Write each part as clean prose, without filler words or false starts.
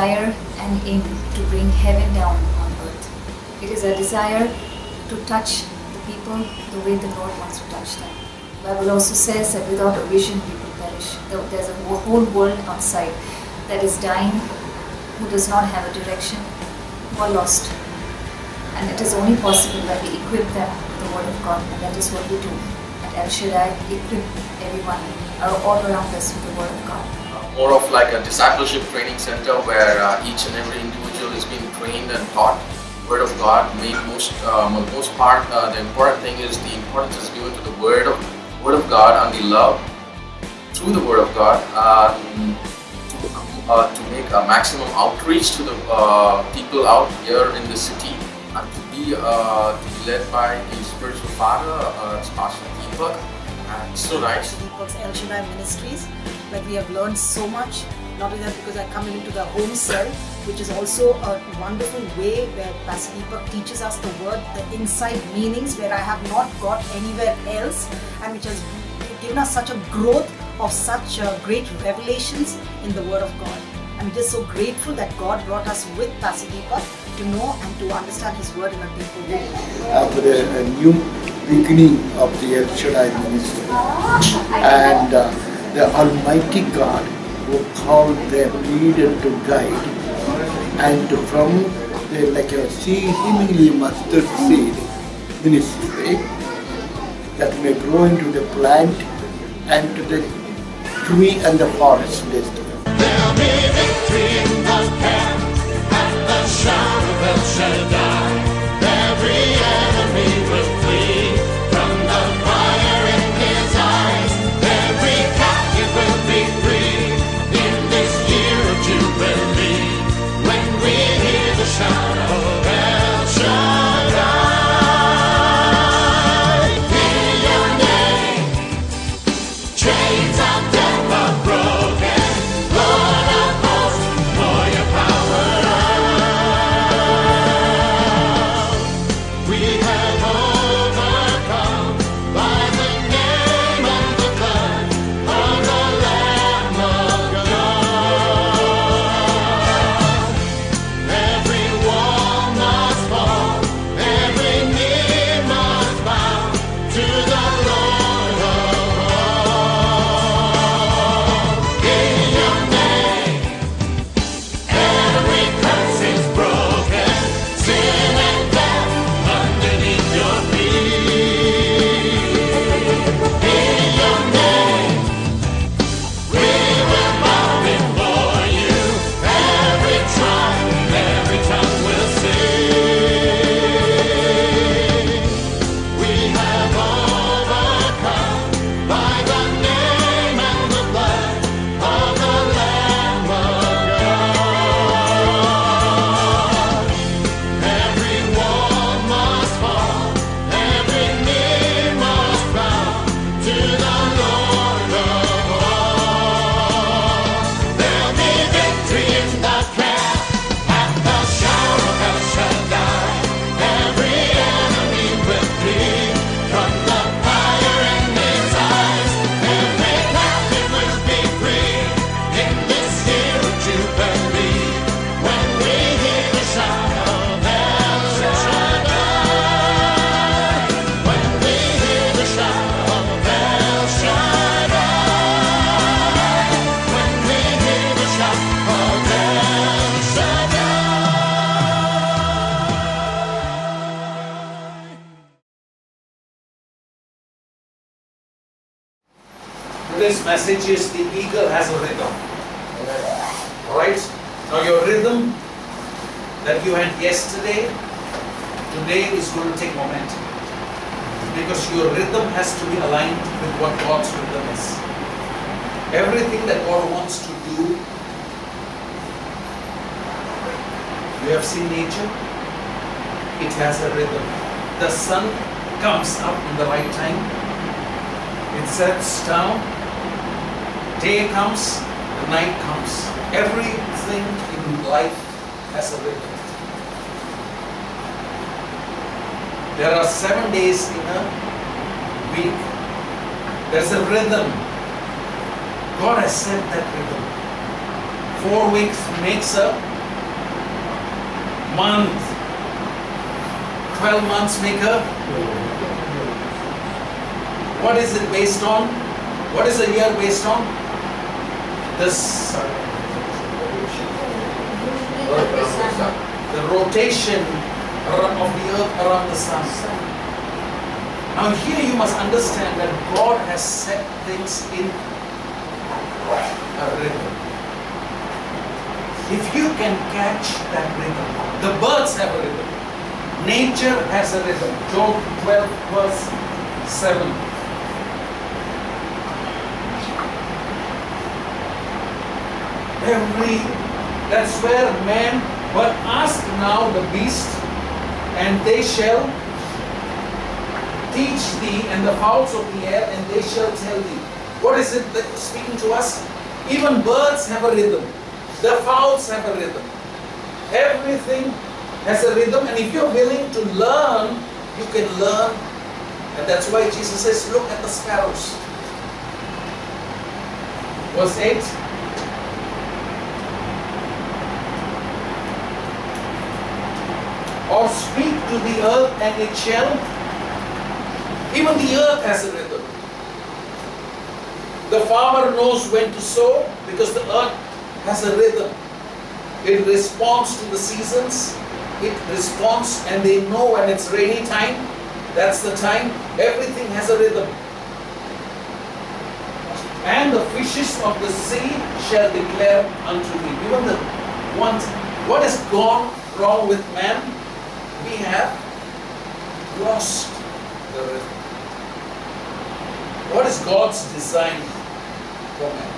desire and aim to bring heaven down on earth. It is a desire to touch the people the way the Lord wants to touch them. The Bible also says that without a vision people perish. There's a whole world outside that is dying, who does not have a direction, who are lost. And it is only possible that we equip them with the Word of God, and that is what we do at Shaddai, equip everyone all around us with the Word of God. More of like a discipleship training center where each and every individual is being trained and taught Word of God. Most part, the important thing is the importance is given to the Word of God and the love through the Word of God to make a maximum outreach to the people out here in the city, and to be led by the spiritual father, Pastor Deepak. And it's so nice. Deepak's Shaddai Ministries, where we have learned so much. Not only that, because I come into the home cell, which is also a wonderful way where Pastor Deepak teaches us the word, the inside meanings, where I have not got anywhere else, and which has given us such a growth of such great revelations in the Word of God. I'm just so grateful that God brought us with Pastor Deepak to know and to understand His Word in a deeper way. For a new beginning of the Shaddai ministry, and the Almighty God who called them leader to guide, and from the like a seemingly mustard seed ministry that may grow into the plant and to the tree and the forest destiny. There'll be victory in the camp at the shout of El Shaddai. Every enemy will flee from the fire in his eyes. Every captive will be free in this year of Jubilee. When we hear the shout of El Shaddai. Chains of death are broken, Lord of hosts, pour your power out. We have overcome by the name and the blood of the Lamb of God. Every wall must fall, every knee must bow to the Lord of Today's message is the eagle has a rhythm. Alright? Now your rhythm that you had yesterday, today is going to take momentum. Because your rhythm has to be aligned with what God's rhythm is. Everything that God wants to do, you have seen nature, it has a rhythm. The sun comes up in the right time, it sets down, day comes, the night comes. Everything in life has a rhythm. There are 7 days in a week. There's a rhythm. God has set that rhythm. 4 weeks makes a month. 12 months make a. What is it based on? What is a year based on? This. The rotation of the earth around the sun. Now here you must understand that God has set things in a rhythm. If you can catch that rhythm, the birds have a rhythm. Nature has a rhythm. Job 12 verse 7. That's where man, but ask now the beast, and they shall teach thee, and the fowls of the air, and they shall tell thee. What is it that is speaking to us? Even birds have a rhythm. The fowls have a rhythm. Everything has a rhythm, and if you're willing to learn, you can learn. And that's why Jesus says, look at the sparrows. Verse 8. Or speak to the earth and it shall. Even the earth has a rhythm. The farmer knows when to sow because the earth has a rhythm. It responds to the seasons. It responds, and they know when it's rainy time. That's the time. Everything has a rhythm. And the fishes of the sea shall declare unto thee. Even the ones. What has gone wrong with man? We have lost the rhythm. What is God's design for man?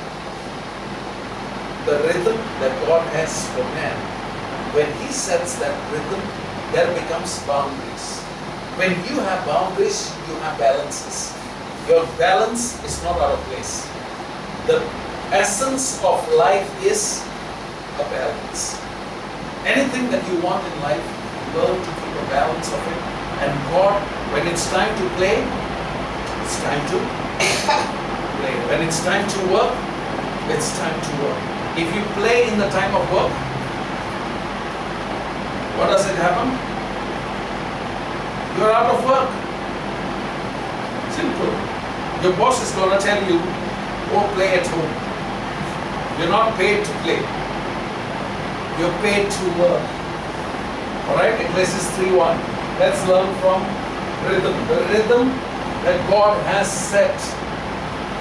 The rhythm that God has for man. When He sets that rhythm, there becomes boundaries. When you have boundaries, you have balances. Your balance is not out of place. The essence of life is a balance. Anything that you want in life, learn to keep a balance of it. And God, when it's time to play, it's time to play. When it's time to work, it's time to work. If you play in the time of work, what does it happen? You're out of work. Simple. Your boss is going to tell you, go play at home. You're not paid to play. You're paid to work. Alright, Ecclesiastes 3:1. Let's learn from rhythm. The rhythm that God has set.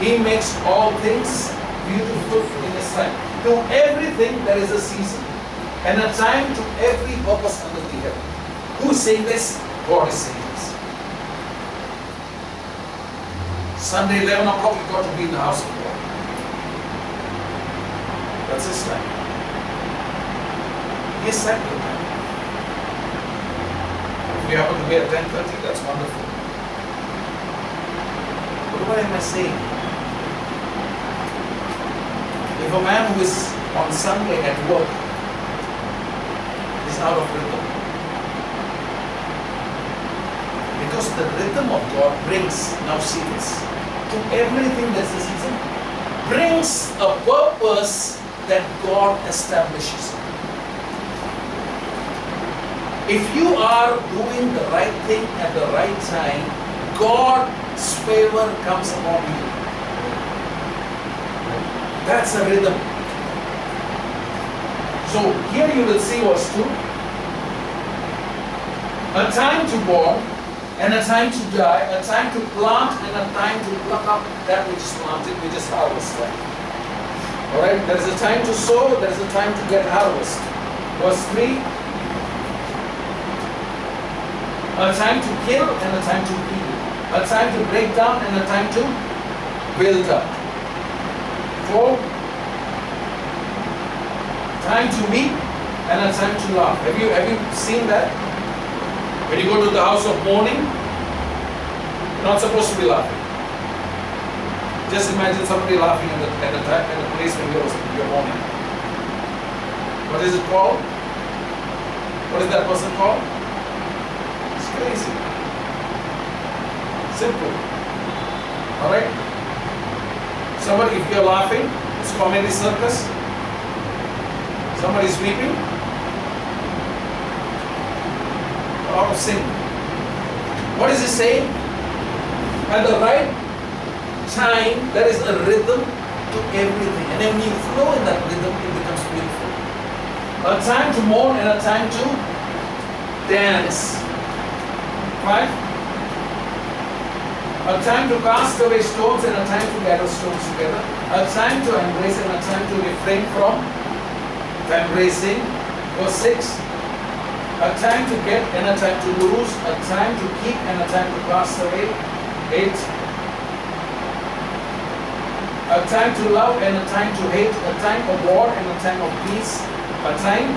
He makes all things beautiful in His time. To everything there is a season and a time to every purpose under the heaven. Who is saying this? God is saying this. Sunday 11 o'clock you got to be in the house of God. That's His time. He has set the time. If you happen to be at 10:30, that's wonderful. But what am I saying? If a man who is on Sunday at work is out of rhythm, because the rhythm of God brings, now see this, to everything there's a season, brings a purpose that God establishes. If you are doing the right thing at the right time, God's favor comes upon you. That's a rhythm. So here you will see verse 2. A time to born and a time to die, a time to plant and a time to pluck up that which is planted, which is harvest time. Alright, there is a time to sow, there is a time to get harvest. Verse 3. A time to kill and a time to heal. A time to break down and a time to build up. 4. Time to weep and a time to laugh. Have you seen that? When you go to the house of mourning, you're not supposed to be laughing. Just imagine somebody laughing at the place when you're mourning. What is it called? What is that person called? It's crazy. Simple. Alright? Somebody, if you're laughing, it's comedy circus. Somebody's weeping. out of sync. What is he saying? At the right time, there is a rhythm to everything. And when you flow in that rhythm, it becomes beautiful. A time to mourn and a time to dance. Right? A time to cast away stones and a time to gather stones together. A time to embrace and a time to refrain from embracing. Verse 6. A time to get and a time to lose. A time to keep and a time to cast away. 8. A time to love and a time to hate. A time of war and a time of peace. A time.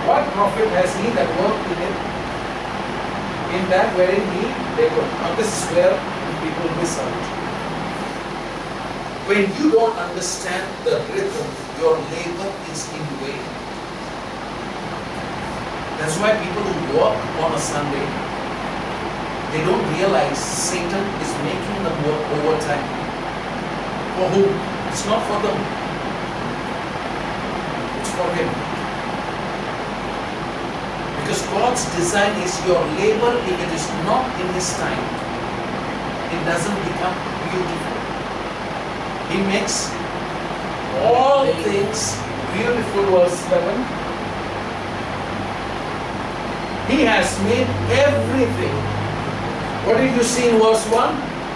What profit has he that worked in it? In that wherein he labored. Now this is where people miss out. When you don't understand the rhythm, your labor is in vain. That's why people who work on a Sunday, they don't realize Satan is making them work overtime. For whom? It's not for them. It's for him. Because God's design is your labor, if it is not in his time, it doesn't become beautiful. He makes all things beautiful, verse 11. He has made everything. What did you see in verse 1?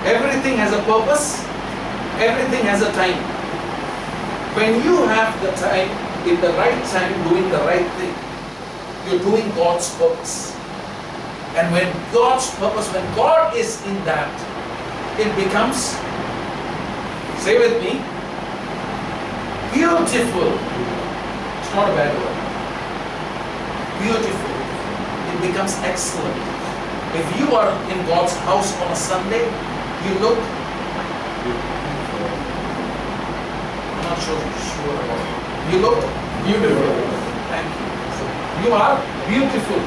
Everything has a purpose. Everything has a time. When you have the time, in the right time, doing the right thing, you're doing God's purpose. And when God's purpose, when God is in that, it becomes, say with me, beautiful. It's not a bad word. Beautiful. It becomes excellent. If you are in God's house on a Sunday, you look, I'm not sure about it. You look beautiful. Thank you. You are beautiful.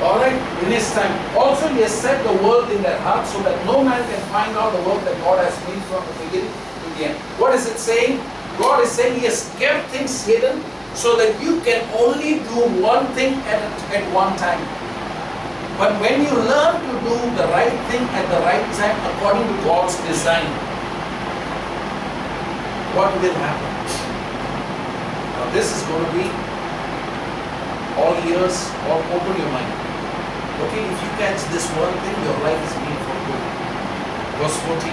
Alright? In his time. Also he has set the world in their heart so that no man can find out the work that God has made from the beginning to the end. What is it saying? God is saying he has kept things hidden so that you can only do one thing at one time. But when you learn to do the right thing at the right time according to God's design, what will happen? Now this is going to be all ears, all open your mind. Okay, if you catch this one thing, your life is made for good. Verse 14.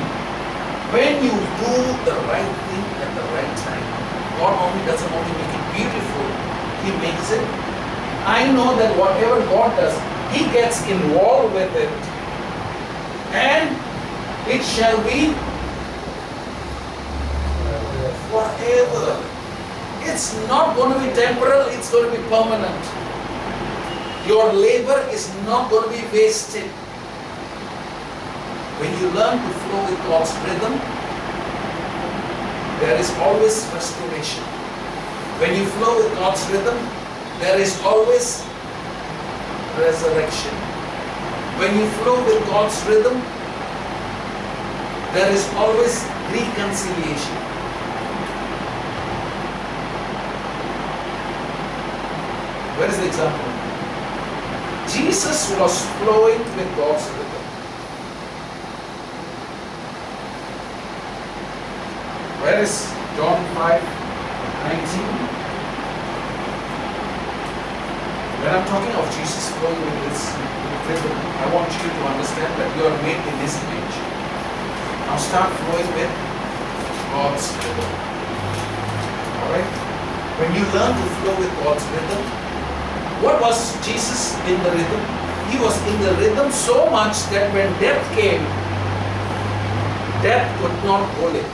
When you do the right thing at the right time, God doesn't only make it beautiful, he makes it. I know that whatever God does, he gets involved with it. And it shall be forever. It's not going to be temporal, it's going to be permanent. Your labor is not going to be wasted. When you learn to flow with God's rhythm, there is always restoration. When you flow with God's rhythm, there is always resurrection. When you flow with God's rhythm, there is always reconciliation. Where is the example? Jesus was flowing with God's rhythm. Where is John 5:19? When I'm talking of Jesus flowing with his rhythm, I want you to understand that you are made in his image. Now start flowing with God's rhythm. Alright? When you learn to flow with God's rhythm, what was Jesus in the rhythm? He was in the rhythm so much that when death came, death could not hold him.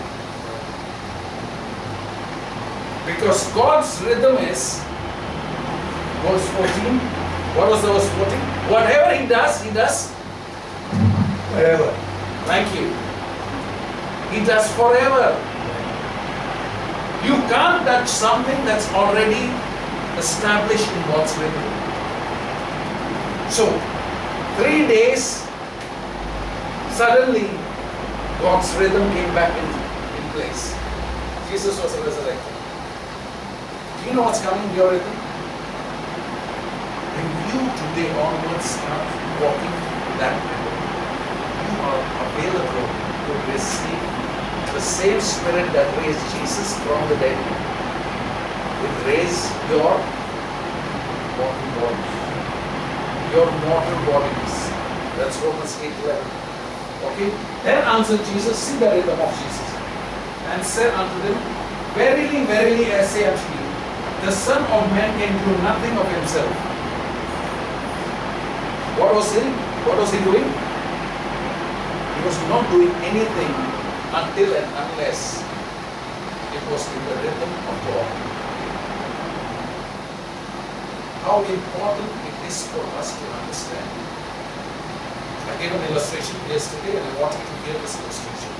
Because God's rhythm is, verse 14, what was the verse 14? Whatever he does forever. Thank you. He does forever. You can't touch something that's already established in God's rhythm. So, 3 days, suddenly God's rhythm came back in place. Jesus was resurrected. Do you know what's coming in your rhythm? When you you today onwards start walking that way, you are available to receive the same Spirit that raised Jesus from the dead will raise your mortal bodies. Your mortal bodies. That's Romans 8:11. Okay? Then answered Jesus, see the rhythm of Jesus, and said unto them, Verily, verily, I say unto you, the Son of Man can do nothing of himself. What was he? What was he doing? He was not doing anything until and unless it was in the rhythm of God. How important it is for us to understand. I gave an illustration yesterday and I want you to hear this illustration.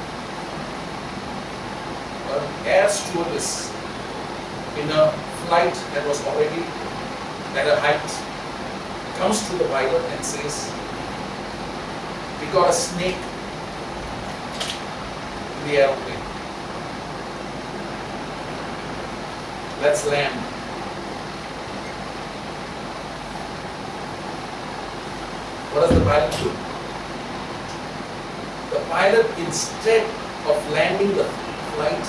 An air stewardess in a flight that was already at a height comes to the pilot and says, we got a snake in the airplane. Let's land. What does the pilot do? The pilot, instead of landing the flight,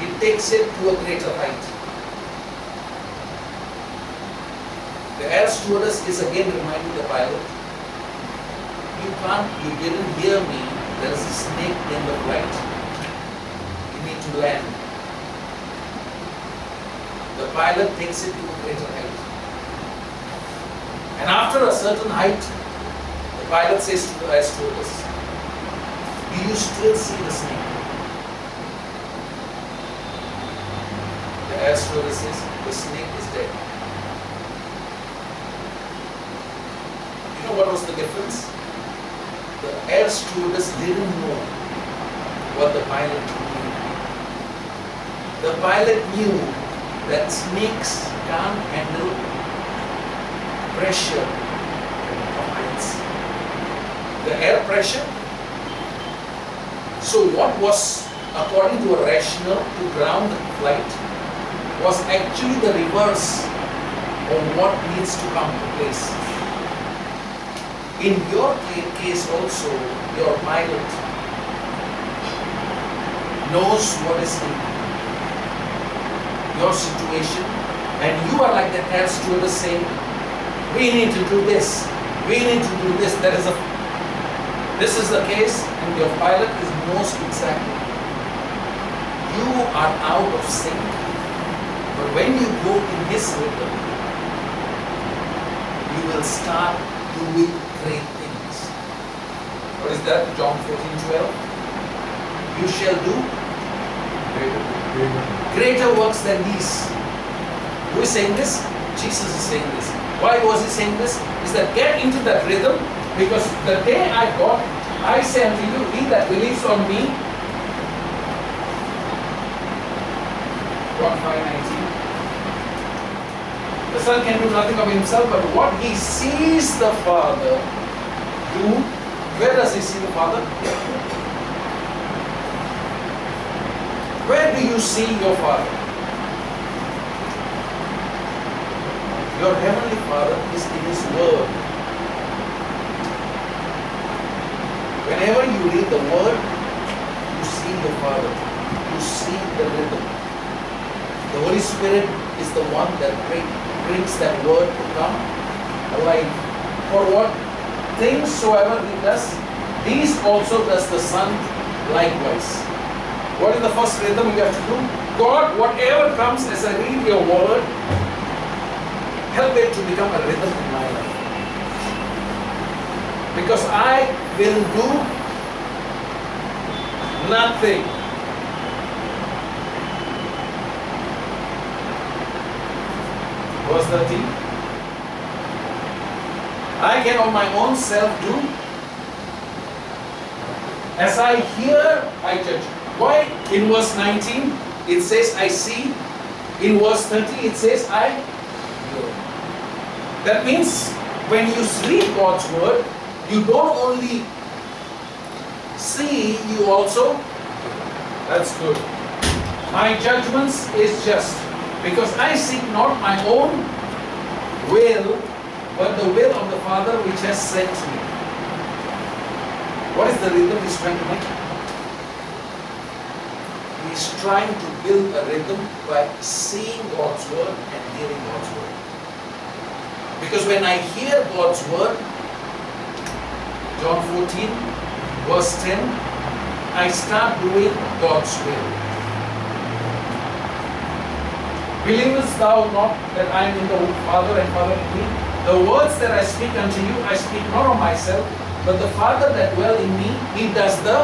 he takes it to a greater height. The air stewardess is again reminding the pilot, you didn't hear me, there is a snake in the flight. You need to land. The pilot takes it to a greater height. And after a certain height, the pilot says to the air stewardess, do you still see the snake? The air stewardess says, the snake is dead. You know what was the difference? The air stewardess didn't know what the pilot knew. The pilot knew that snakes can't handle pressure of heights. The air pressure. So what was, according to a rational to ground flight, was actually the reverse of what needs to come to place. In your case also, your pilot knows what is in your situation, and you are like the air stewardess saying, we need to do this, we need to do this. This is the case, and your pilot knows exactly. You are out of sync, but when you go in his rhythm, you will start doing great things. What is that? John 14:12. You shall do greater works than these. Who is saying this? Jesus is saying this. Why was he saying this? Is that get into that rhythm, because the day I say unto you, he that believes on me, John 5:19, the Son can do nothing of himself, but what he sees the Father do. Where does he see the Father? Where do you see your Father? Your Heavenly Father is in His Word. Whenever you read the Word, you see your Father. You see the rhythm. The Holy Spirit is the one that brings that Word to come alive. For what things soever He does, these also does the Son likewise. What is the first rhythm you have to do? God, whatever comes as I read your Word, help it to become a rhythm in my life. Because I will do nothing. Verse 13. I can of my own self do. As I hear, I judge. Why? In verse 19, it says I see. In verse 30, it says I hear. That means when you read God's word, you don't only see, you also hear. That's good. My judgments is just, because I seek not my own will, which has sent me. What is the rhythm he's trying to make? He's trying to build a rhythm by seeing God's word and hearing God's word. Because when I hear God's word, John 14, verse 10, I start doing God's will. Believest thou not that I am in the Father and Father in me? The words that I speak unto you, I speak not of myself, but the Father that dwell in me, He does the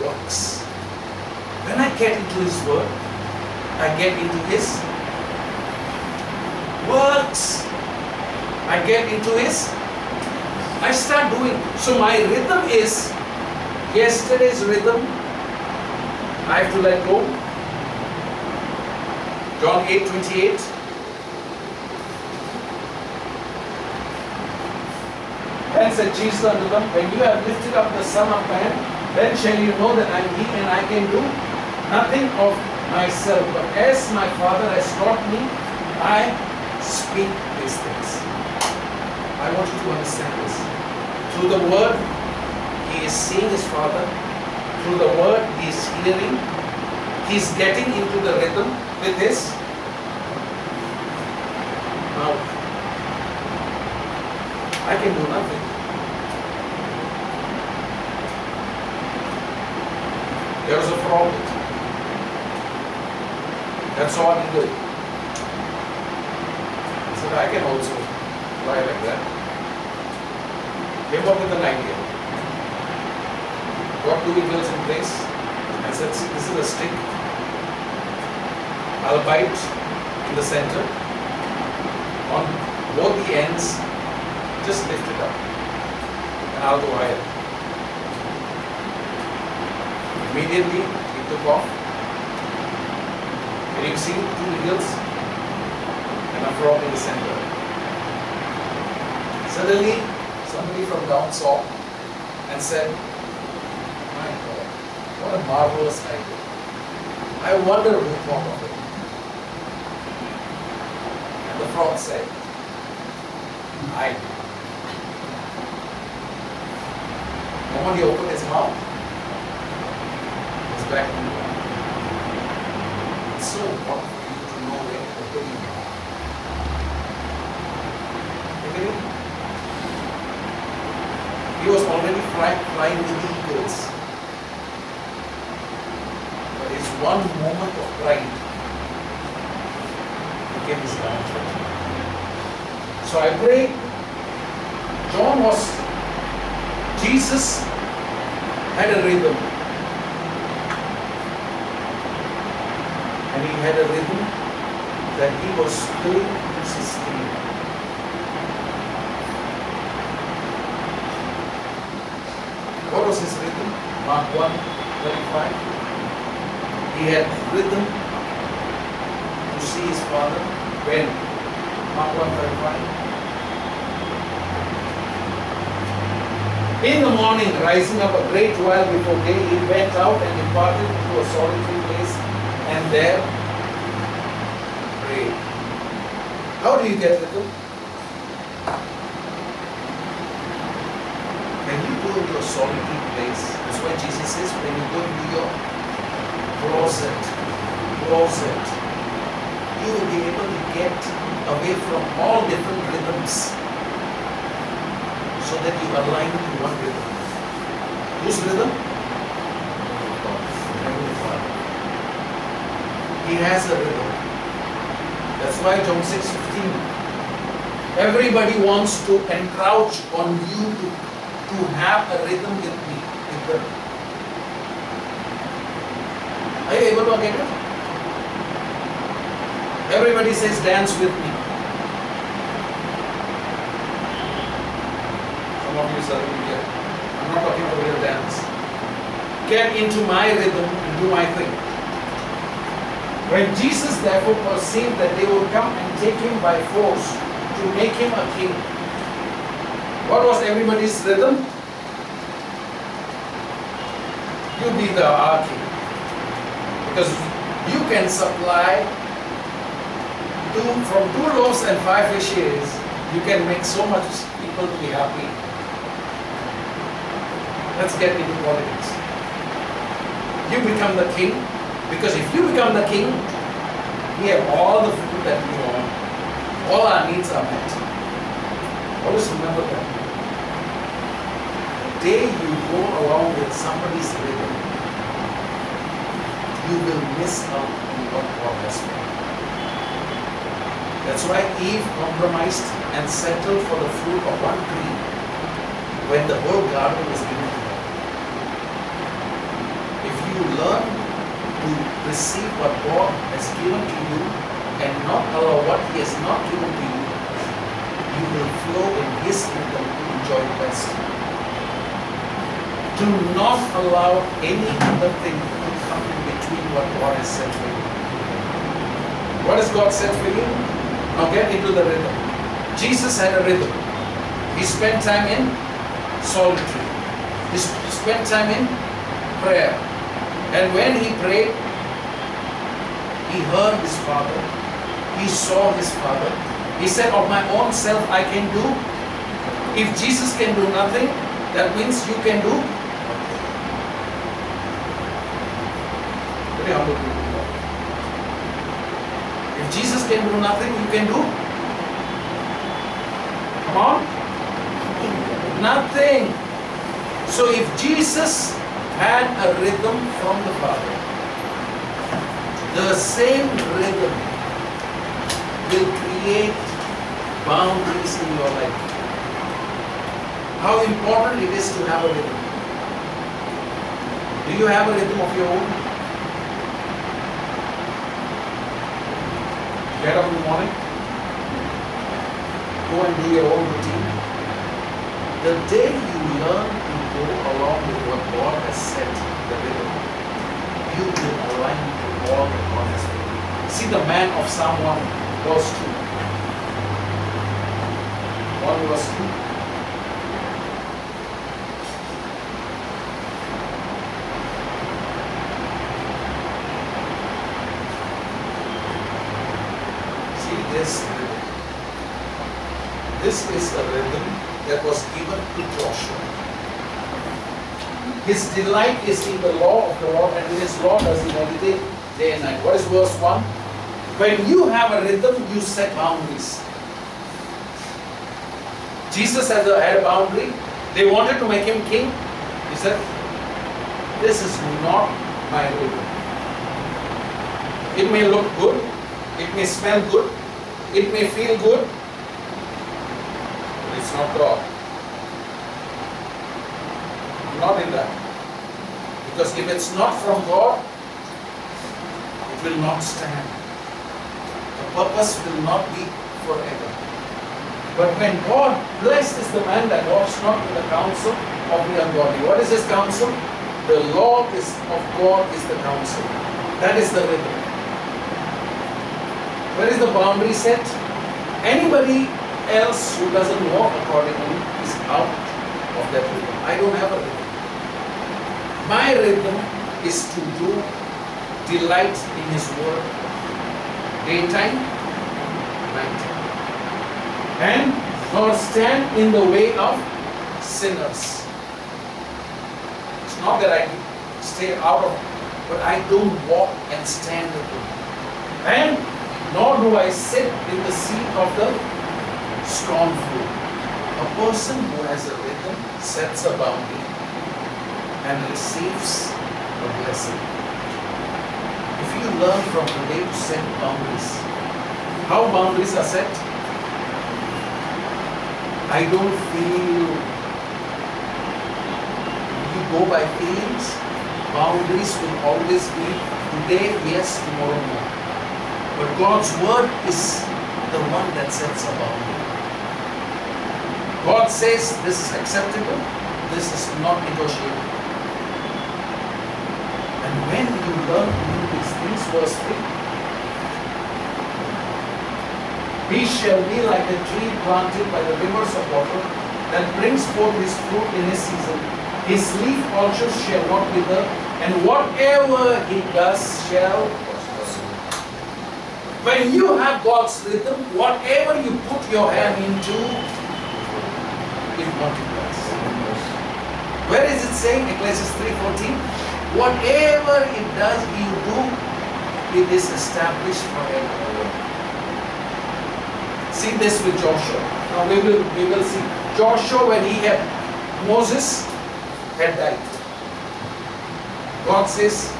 works. When I get into His word, I get into His works. I get into His, I start doing. So my rhythm is yesterday's rhythm. I have to let go. John 8:28. Then said Jesus unto them, when you have lifted up the Son of Man, then shall you know that I am He, and I can do nothing of myself. But as my Father has taught me, I speak these things. I want you to understand this. Through the Word, He is seeing His Father. Through the Word, He is hearing. He is getting into the rhythm with His mouth. I can do nothing. There was a frog. That saw an eagle. He said, I can also fly like that. Came up with an idea. Got two eagles in place and said, see, this is a stick. I'll bite in the center. On both the ends, just lift it up. And I'll go higher. Immediately, he took off. And you see two eagles and a frog in the center. Suddenly, somebody from down saw and said, my God, what a marvelous idea. I wonder who thought of it. And the frog said, I did. The moment he opened his mouth, he's back in the ground. It's so important for you to know when to open your mouth. Agree? He was already flying with the eagles. But his one moment of pride became his downfall. So I pray, Jesus had a rhythm. And he had a rhythm that he was willing to sustain. What was his rhythm? Mark 1:35. He had rhythm to see his Father when? Mark 1:35. In the morning, rising up a great while before day, he went out and departed into a solitary place and there prayed. How do you get rhythm? When you go into a solitary place, that's why Jesus says, when you go into your closet, you will be able to get away from all different rhythms so that you align to one rhythm. Whose rhythm? Heavenly Father. He has a rhythm. That's why John 6:15. Everybody wants to encroach on you to have a rhythm with me, with them. Are you able to get it? Everybody says, dance with me. Some of you suddenly get, I'm not talking about real dance. Get into my rhythm and do my thing. When Jesus therefore perceived that they would come and take him by force to make him a king, what was everybody's rhythm? You be our king. Because you can supply from 2 loaves and 5 fishes, you can make so much people to be happy. Let's get into politics. You become the king, because if you become the king, we have all the food that we want. All our needs are met. Always remember that. The day you go along with somebody's rhythm, you will miss out on what God has for you. That's why Eve compromised and settled for the fruit of one tree when the whole garden was given to her. If you learn to receive what God has given to you and not allow what He has not given to you, you will flow in His kingdom to enjoy best. Do not allow any other thing to come in between what God has set for you. What has God set for you? Now get into the rhythm. Jesus had a rhythm. He spent time in solitude. He spent time in prayer. And when he prayed, he heard his Father. He saw his Father. He said, of my own self I can do. If Jesus can do nothing, that means you can do. Very humble people. If Jesus can do nothing, you can do. Come on. Nothing. So if Jesus had a rhythm from the Father, the same rhythm will create boundaries in your life. How important it is to have a rhythm. Do you have a rhythm of your own? Get up in the morning, go and do your own routine. The day you learn to go along with what God has set, the rhythm, you will align to all that God has made. See the man of Psalm 1 verse 2. 1 verse 2. See this rhythm. This is a rhythm that was given to Joshua. His delight is in the law of the Lord, and in His law does he meditate day and night. What is verse 1? When you have a rhythm, you set boundaries. Jesus had a boundary. They wanted to make him king. He said, this is not my rhythm. It may look good, it may smell good, it may feel good, but it's not God. Not in that. Because if it's not from God, it will not stand. The purpose will not be forever. But when God, blessed is the man that walks not in the counsel of the ungodly. What is his counsel? The law of God is the counsel. That is the rhythm. Where is the boundary set? Anybody else who doesn't walk accordingly is out of that rhythm. I don't have a rhythm. My rhythm is to do delight in His word, daytime, nighttime, and nor stand in the way of sinners. It's not that I stay out of it, but I don't walk and stand with them. And nor do I sit in the seat of the scornful. A person who has a rhythm sets a boundary and receives a blessing. If you learn from today to set boundaries, how boundaries are set? I don't feel. You go by feelings. Boundaries will always be today yes, tomorrow no. But God's word is the one that sets a boundary. God says this is acceptable, this is not negotiable. And when you learn to do these things, verse 3, he shall be like a tree planted by the rivers of water that brings forth his fruit in his season. His leaf also shall not wither, and whatever he does shall prosper. When you have God's rhythm, whatever you put your hand into, it multiplies. Where is it saying? Ecclesiastes 3:14. Whatever it does, you do, it is established forever. See this with Joshua. Now we will see. Joshua, when Moses had died. God says,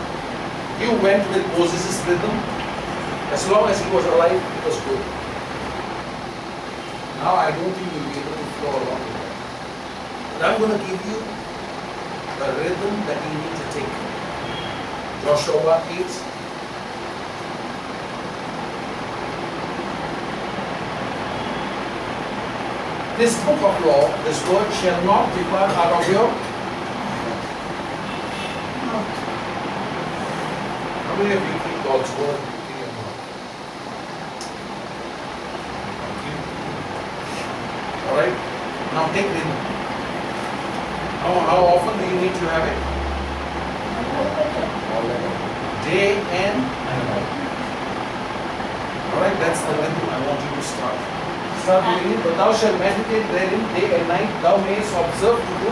you went with Moses' rhythm. As long as he was alive, it was good. Now I don't think you'll be able to flow along with that. But I'm going to give you a rhythm that you need to take. Joshua 8. This book of law, this word shall not depart out of your mouth. How many of you keep God's word in your mouth? Alright? Now take rhythm. How often do you need to have it? Day and night. Alright, that's the rhythm I want you to start. Start doing it. But thou shalt meditate therein day and night, thou mayest observe to do.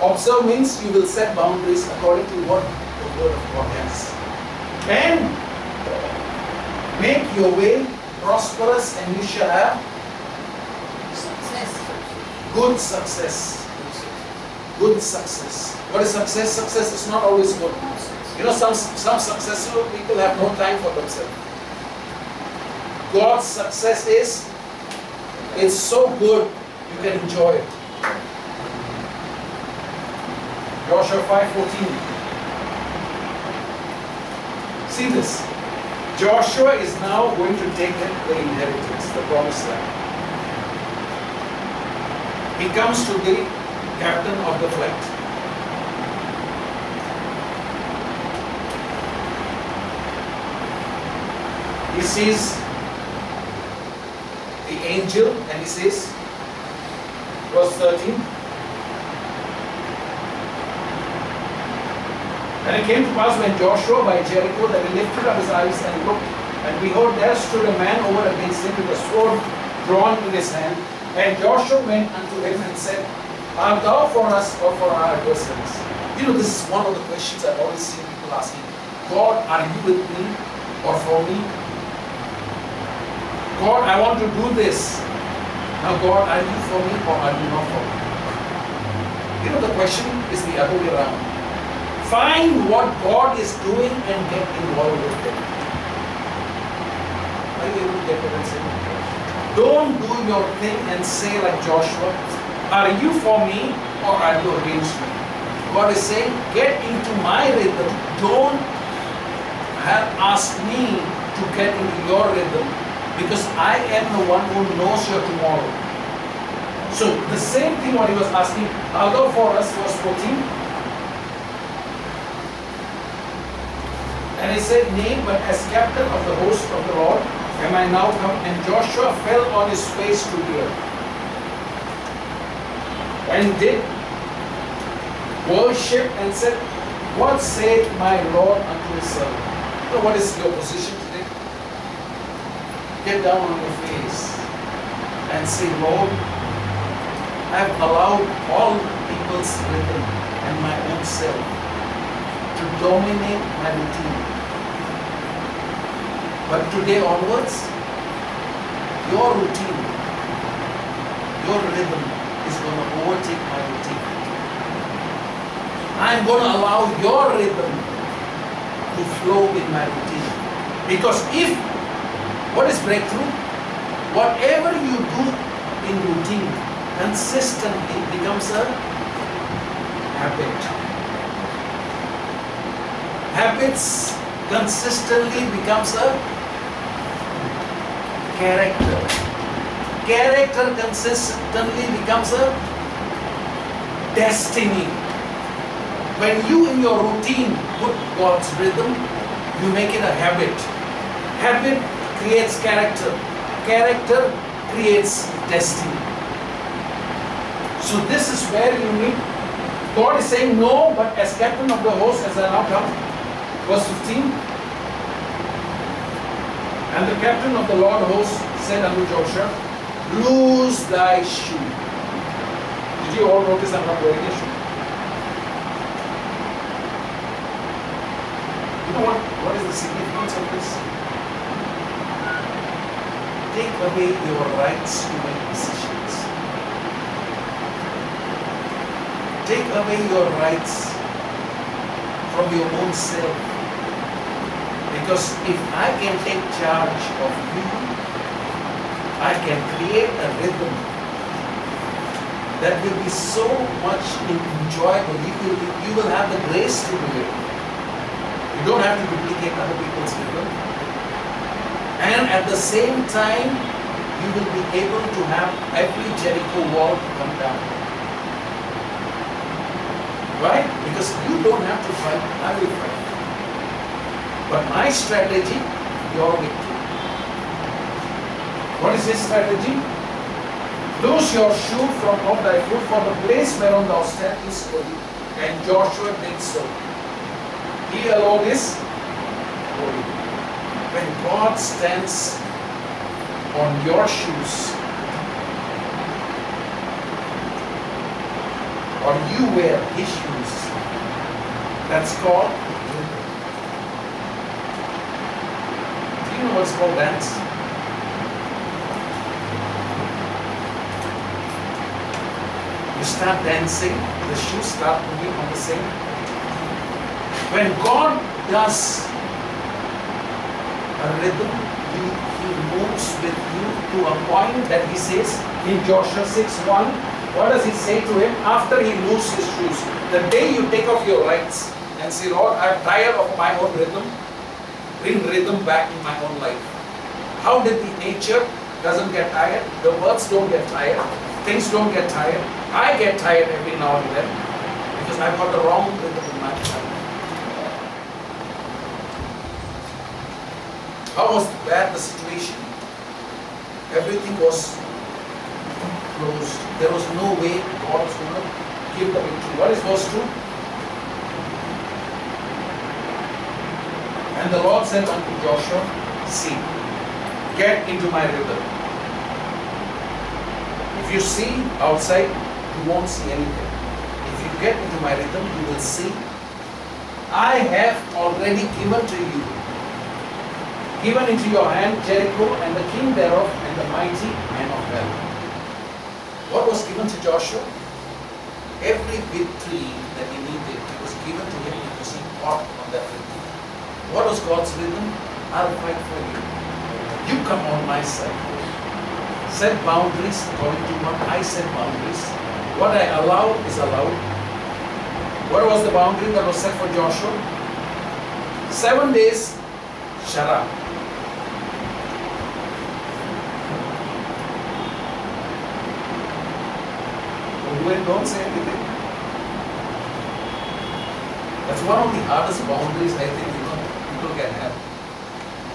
Observe means you will set boundaries according to what the word of God has. And make your way prosperous, and you shall have good success. Good success. What is success? Success is not always good. You know, some successful people have no time for themselves. God's success is, it's so good you can enjoy it. Joshua 5:14. See this. Joshua is now going to take the inheritance, the promised land. He comes to the captain of the flight. He sees the angel and he says, verse 13, and it came to pass when Joshua by Jericho that he lifted up his eyes and looked, and behold, there stood a man over against him with a sword drawn in his hand. And Joshua went unto him and said, art thou for us or for our adversaries? You know, this is one of the questions I've always seen people asking. God, are you with me or for me? God, I want to do this. Now God, are you for me or are you not for me? You know, the question is the other way around. Find what God is doing and get involved with it. Are you able to get what I'm saying? Don't do your thing and say like Joshua, are you for me or are you against me? God is saying, get into my rhythm. Don't ask me to get into your rhythm, because I am the one who knows your tomorrow. So the same thing what he was asking, art thou for us, verse 14. And he said, nay, but as captain of the host of the Lord am I now come. And Joshua fell on his face to the earth and did worship and said, what saith my Lord unto his servant? You know what is your position today? Get down on your face and say, Lord, I have allowed all people's rhythm and my own self to dominate my routine. But today onwards, your routine, your rhythm is going to overtake my routine. I am going to allow your rhythm to flow in my routine. Because what is breakthrough? Whatever you do in routine consistently becomes a habit. Habits consistently becomes a character. Character consistently becomes a destiny. When you in your routine put God's rhythm, you make it a habit. Habit creates character. Character creates destiny. So this is where you need. God is saying no, but as captain of the host, as I now come, verse 15. And the captain of the Lord host said unto Joshua, loose thy shoe. Did you all notice I'm not wearing a shoe? You know what is the significance of this? Take away your rights to make decisions. Take away your rights from your own self. Because if I can take charge of you, I can create a rhythm that will be so much enjoyable. You will have the grace to do it. You don't have to duplicate other people's rhythm. And at the same time, you will be able to have every Jericho wall to come down. Right? Because you don't have to fight, I will fight. But my strategy, your victory. What is his strategy? Loose your shoe from off thy foot, for the place whereon thou standest is holy. And Joshua did so. He alone is holy. When God stands on your shoes, or you wear his shoes, that's called rhythm. Do you know what's called dance? You start dancing, the shoes start moving on the same. When God does a rhythm, he moves with you to a point that he says in Joshua 6:1, what does he say to him after he moves his shoes? The day you take off your rights and say, Lord, I'm tired of my own rhythm, bring rhythm back in my own life. How did the nature doesn't get tired? The words don't get tired. Things don't get tired. I get tired every now and then because I've got the wrong rhythm in my life. How was bad the situation? Everything was closed. There was no way God was going to give the victory. What is verse 2? And the Lord said unto Joshua, see, get into my rhythm. If you see outside, you won't see anything. If you get into my rhythm, you will see. I have already given to you, given into your hand Jericho and the king thereof and the mighty men of valor. What was given to Joshua? Every victory that he needed was given to him because he fought on that rhythm. What was God's rhythm? I'll fight for you. You come on my side. Set boundaries according to what I set boundaries. What I allow is allowed. What was the boundary that was set for Joshua? 7 days, shut up. Don't say anything. That's one of the hardest boundaries I think people can have.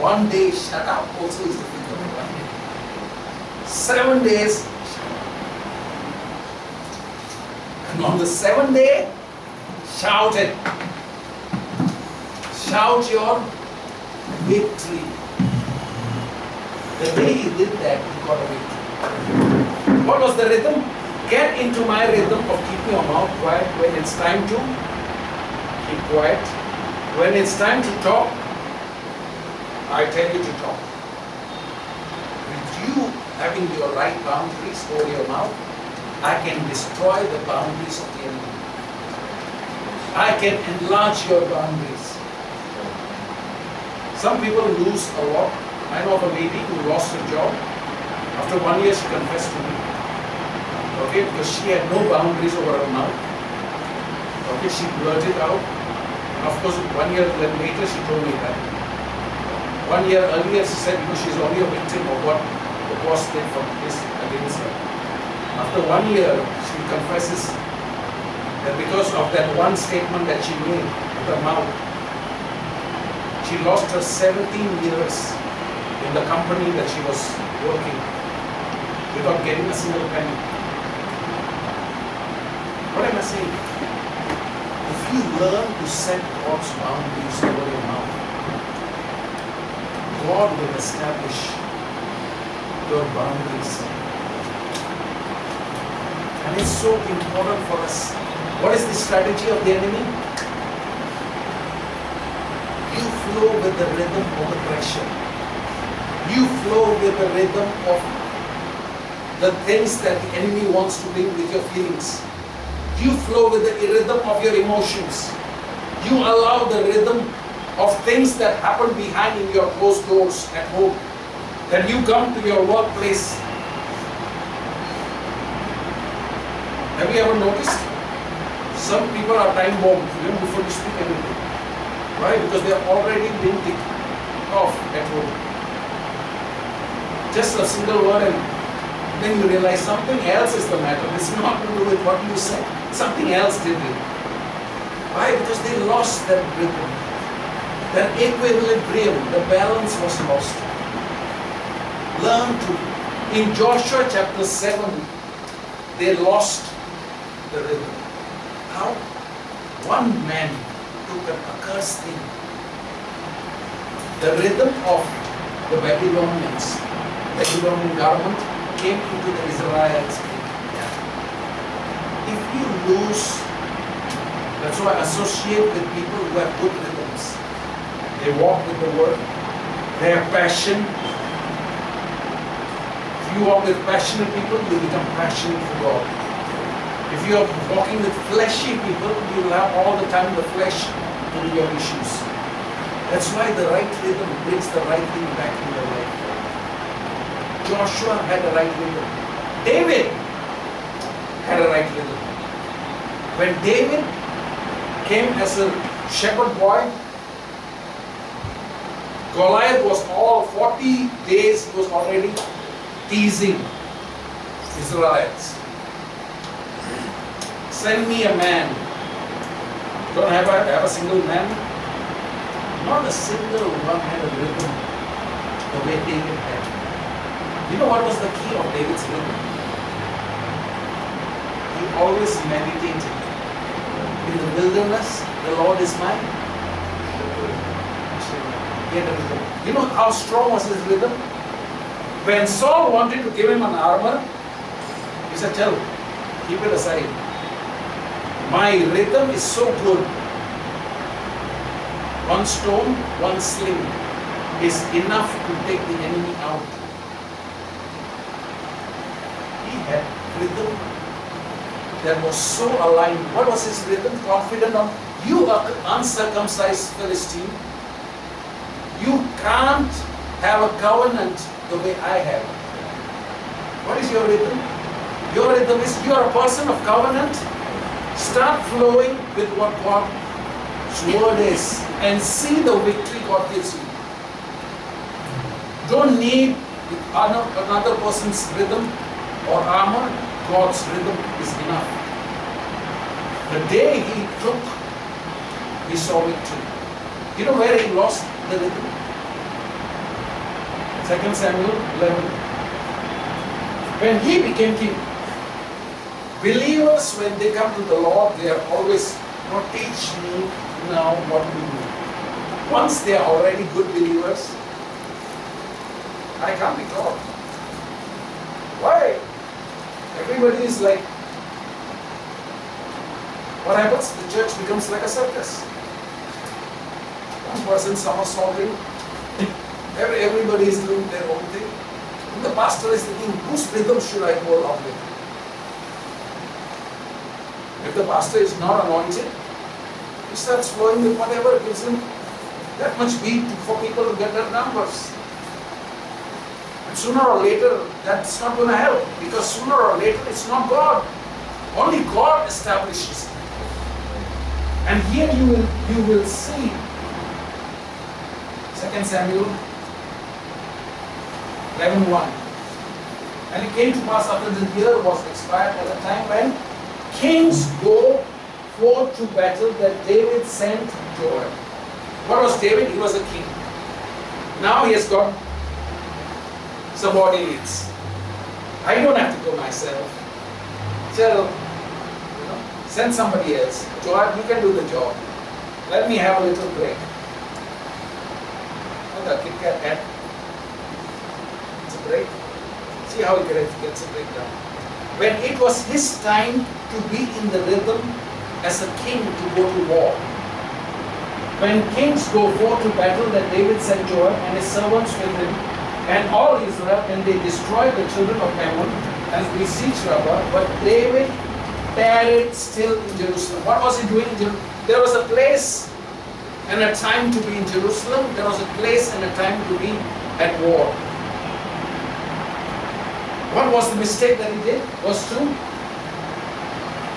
1 day, shut up also is difficult. 7 days, and on the 7th day, shout it. Shout your victory. The day he did that, he got a victory. What was the rhythm? Get into my rhythm of keeping your mouth quiet when it's time to keep quiet. When it's time to talk, I tell you to talk. With you having your right boundaries over your mouth, I can destroy the boundaries of the enemy. I can enlarge your boundaries. Some people lose a lot. I know of a lady who lost her job. After 1 year, she confessed to me. Okay, because she had no boundaries over her mouth. Okay, she blurted out. And of course, 1 year later, she told me that. 1 year earlier, she said, because she's only a victim of what the boss did from this against her. After 1 year, she confesses that because of that one statement that she made with her mouth, she lost her 17 years in the company that she was working without getting a single penny. What am I saying? If you learn to set God's boundaries over your mouth, God will establish your boundaries. And it's so important for us. What is the strategy of the enemy? You flow with the rhythm of the pressure. You flow with the rhythm of the things that the enemy wants to bring with your feelings. You flow with the rhythm of your emotions. You allow the rhythm of things that happen behind in your closed doors at home. Then you come to your workplace. Have you ever noticed? Some people are time bombed even before you speak anything. Why? Because they have already been ticked off at home. Just a single word and then you realize something else is the matter. It's not to do with what you said. Something else did it. Why? Because they lost that rhythm. That equilibrium, the balance was lost. Learn to. In Joshua chapter 7, they lost the rhythm. How? One man took an accursed thing. The rhythm of the Babylonians, Babylonian government came into the Israelites. If you lose, that's why I associate with people who have good rhythms. They walk with the word, they have passion. If you walk with passionate people, you become passionate for God. If you are walking with fleshy people, you will have all the time the flesh to do your issues. That's why the right rhythm brings the right thing back in your life. Joshua had a right rhythm. David had a right rhythm. When David came as a shepherd boy, Goliath was all 40 days, he was already teasing Israelites. Send me a man. Don't have a single man? Not a single one had a rhythm the way David had. You know what was the key of David's rhythm? He always meditated. In the wilderness, the Lord is mine. You know how strong was his rhythm? When Saul wanted to give him an armor, he said, tell, keep it aside. My rhythm is so good. One stone, one sling is enough to take the enemy out. He had rhythm that was so aligned. What was his rhythm? Confident of, you are uncircumcised Philistine. You can't have a covenant the way I have. What is your rhythm? Your rhythm is, you are a person of covenant. Start flowing with what God's word is and see the victory God gives you. Don't need another person's rhythm or armor. God's rhythm is enough. The day he took, he saw victory. You know where he lost the rhythm? 2 Samuel 11. When he became king, believers, when they come to the Lord, they are always, Lord, teach me now what to do. Once they are already good believers, I can't be taught. Why? Everybody is like, what happens? The church becomes like a circus. One person somersaulting, everybody is doing their own thing. And the pastor is thinking, whose rhythm should I go along with? If the pastor is not anointed, he starts flowing with whatever gives him that much beat for people to get their numbers. And sooner or later, that's not going to help, because sooner or later, it's not God. Only God establishes. And here you will see 2 Samuel 11:1. And it came to pass after the year was expired at the time when kings go forth to battle that David sent Joab. What was David? He was a king. Now he has got subordinates. I don't have to go myself. So, send somebody else. Joab, you can do the job. Let me have a little break. The Kit Kat a break. See how he gets a break down. When it was his time to be in the rhythm as a king to go to war. When kings go forth to battle, that David sent Joab and his servants with him, and all Israel, and they destroyed the children of Ammon and besieged Rabbah. But David tarried still in Jerusalem. What was he doing in Jerusalem? There was a place and a time to be in Jerusalem. There was a place and a time to be at war. What was the mistake that he did? Verse 2.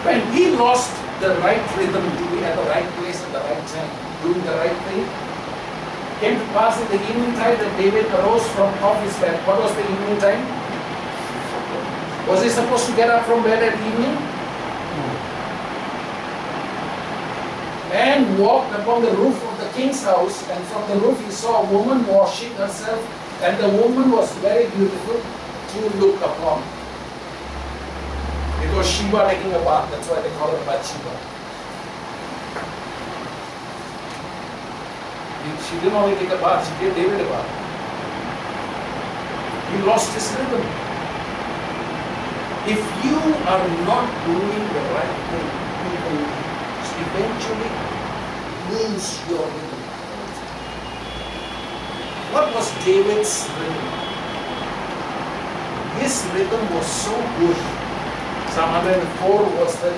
When he lost the right rhythm to be at the right place at the right time, doing the right thing, came to pass in the evening time that David arose from off his bed. What was the evening time? Was he supposed to get up from bed at evening? And walked upon the roof of the king's house, and from the roof he saw a woman washing herself, and the woman was very beautiful to look upon. It was Sheba taking a bath, that's why they call her Bathsheba. She didn't only take a bath, she gave David a bath. He lost his rhythm. If you are not doing the right thing, you will eventually lose your rhythm. What was David's rhythm? His rhythm was so good. Psalm 104 verse 34.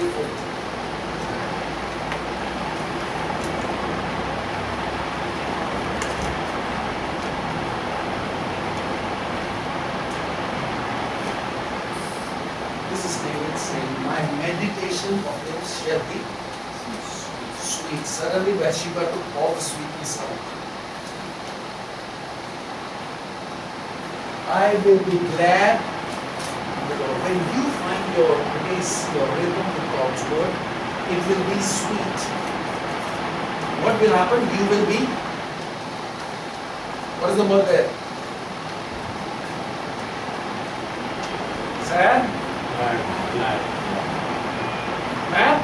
This is David saying, my meditation of them shall be sweet. Suddenly Bathsheba took all the sweetness out. I will be glad when you find your place, your rhythm with God's word, it will be sweet. What will happen? You will be, what is the word there? Sad? Glad. Mad?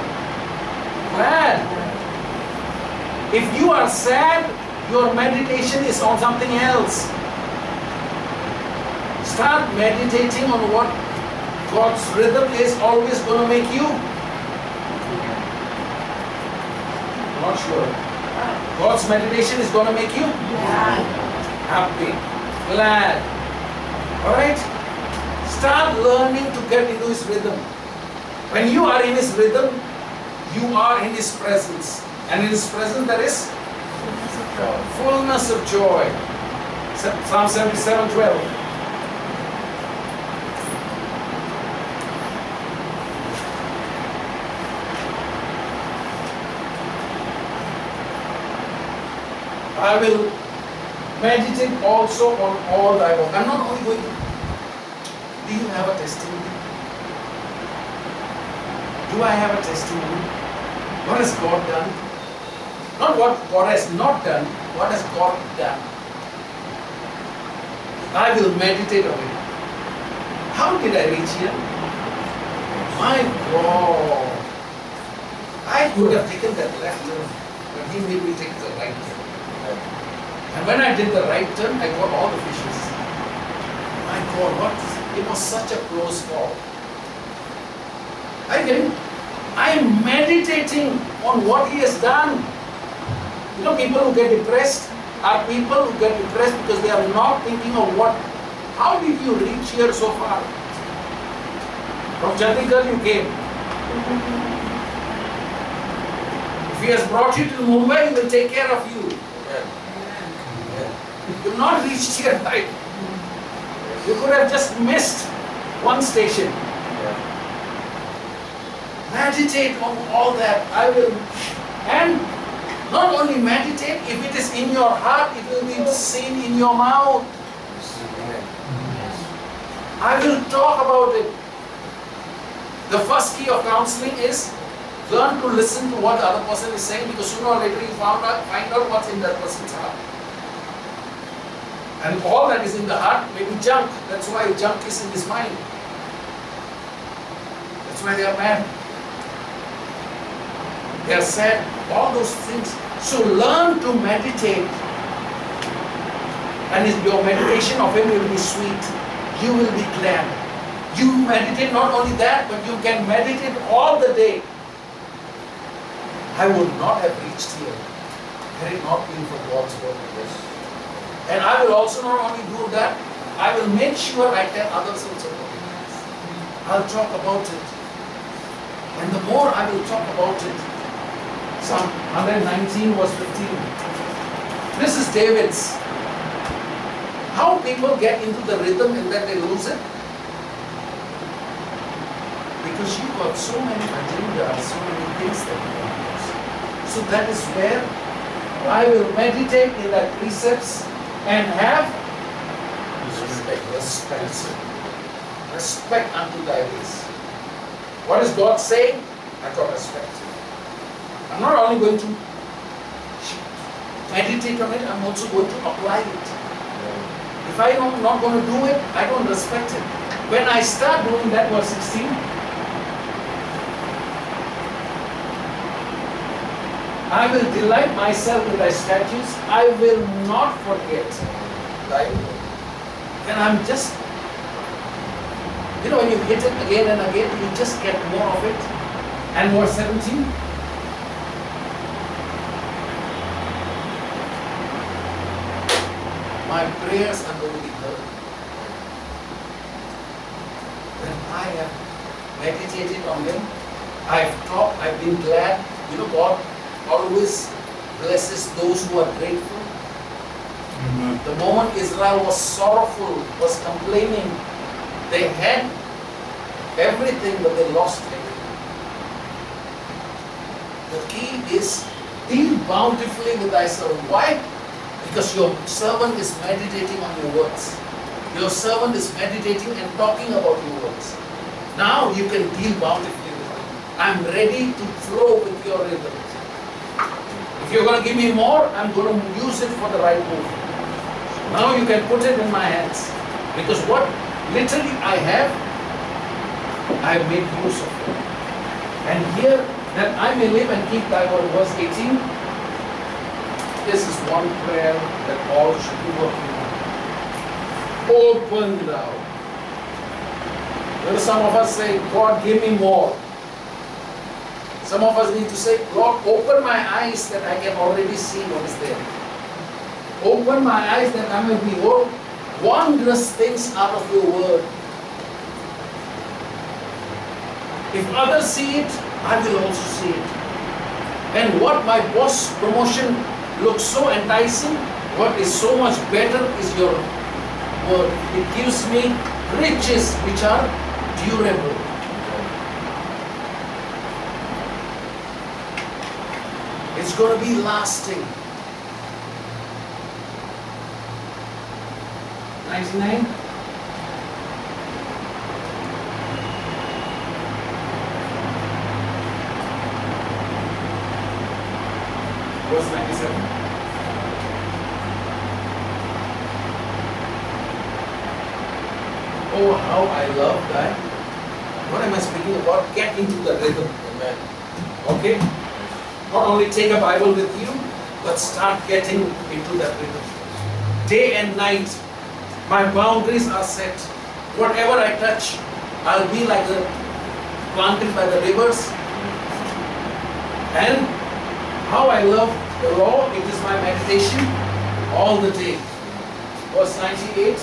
Glad. If you are sad, your meditation is on something else. Start meditating on what God's rhythm is always going to make you. Not sure. God's meditation is going to make you happy, glad. Alright? Start learning to get into His rhythm. When you are in His rhythm, you are in His presence. And in His presence there is fullness of joy. Psalm 77:12. I will meditate also on all thy work. I'm not only going to. Do you have a testimony? Do I have a testimony? What has God done? Not what God has not done, what has God done? I will meditate on it. How did I reach here? My God. I could have taken that left turn, but He made me take the right turn. And when I did the right turn, I got all the fishes. My God, what? It was such a close call. I am meditating on what He has done. You know, people who get depressed are people who get depressed because they are not thinking of what. How did you reach here so far? From Chandigarh you came. If He has brought you to Mumbai, He will take care of you. You have not reached here right. You could have just missed one station. Meditate on all that. I will. And not only meditate, if it is in your heart, it will be seen in your mouth. I will talk about it. The first key of counseling is learn to listen to what the other person is saying, because sooner or later you find out what's in that person's heart. And all that is in the heart may be junk. That's why junk is in his mind. That's why they are mad. They are sad. All those things. So learn to meditate. And your meditation of Him will be sweet. you will be glad. You meditate not only that, but you can meditate all the day. I would not have reached here had it not been for God's word. And I will also not only do that, I will make sure I tell others also about it. I'll talk about it. And the more I will talk about it, Psalm 119 verse 15. This is David's. How people get into the rhythm and then they lose it? Because you got so many agendas, so many things that you want to do. So that is where I will meditate in that precepts and have respect unto thy ways. What is God saying? I got respect. I'm not only going to meditate on it, I'm also going to apply it. If I am not going to do it, I don't respect it. When I start doing that, verse 16, I will delight myself in thy statutes. I will not forget thy word. And I'm just, when you hit it again and again, you just get more of it. And verse 17. My prayers are going to be heard. When I have meditated on them, I've talked, I've been glad. God always blesses those who are grateful. The moment Israel was sorrowful, was complaining, they had everything but they lost everything. The key is deal bountifully with thy servant. Why? Because your servant is meditating on your words. Your servant is meditating and talking about your words. Now you can deal bountifully with it. I'm ready to flow with your rhythm. If you're going to give me more, I'm going to use it for the right move. Now you can put it in my hands. Because what literally I have made use of it. And here, that I may live and keep thy word. Verse 18. This is one prayer that all should be working on. Open thou. Some of us say, God, give me more. Some of us need to say, Lord, open my eyes that I can already see what is there. Open my eyes that I may behold wondrous things out of your word. If others see it, I will also see it. And what my boss promotion looks so enticing, what is so much better is your word. It gives me riches which are durable. It's going to be lasting. 99. Verse 97. Oh, how I love that. What am I speaking about? Get into the rhythm. Amen. Okay? Not only take a Bible with you, but start getting into that rhythm. Day and night, my boundaries are set. Whatever I touch, I'll be like the planted by the rivers. And how I love the law, it is my meditation all the day. Verse 98.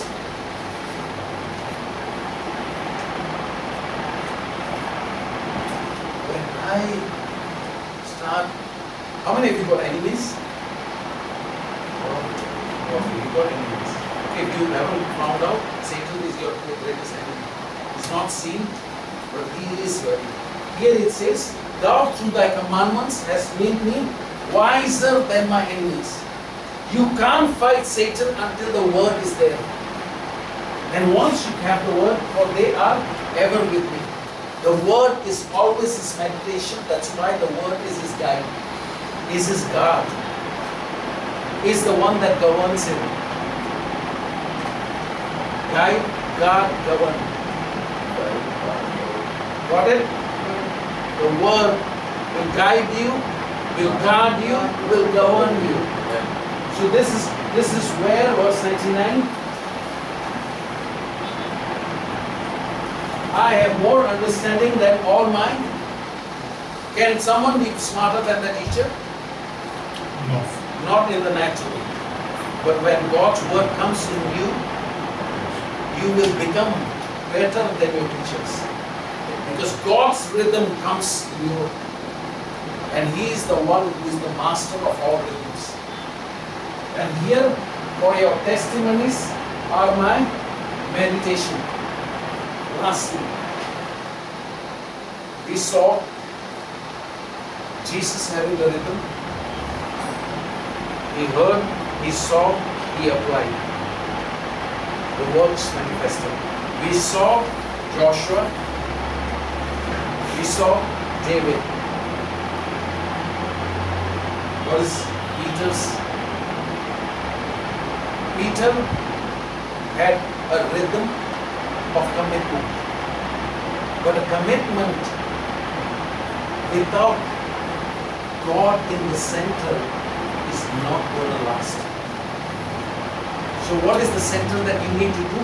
When I start, how many of you got enemies? You got enemies. Okay, if you haven't found out, Satan is your greatest enemy. He's not seen, but he is your enemy. Here it says, thou through thy commandments hast made me wiser than my enemies. You can't fight Satan until the word is there. And once you have the word, for they are ever with me. The word is always his meditation. That's why the word is his guide. Is his God. Is the one that governs him. Guide, God, govern. Got it? The word will guide you, will guard you, will govern you. So this is where verse 99. I have more understanding than all mine. Can someone be smarter than the teacher? No. Not in the natural. But when God's word comes in you, you will become better than your teachers. Because God's rhythm comes in you. And He is the one who is the master of all rhythms. And here, for your testimonies, are my meditation. Lastly, we saw Jesus having a rhythm. He heard, He saw, He applied. The works manifested. We saw Joshua. We saw David. What is Peter's? Peter had a rhythm of commitment. But a commitment without God in the center is not going to last. So what is the center that you need to do?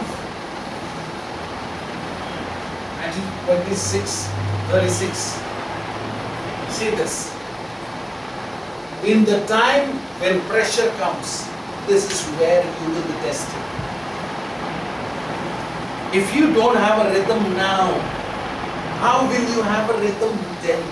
Matthew 26:36. See this. In the time when pressure comes, this is where you will be tested. If you don't have a rhythm now, how will you have a rhythm then?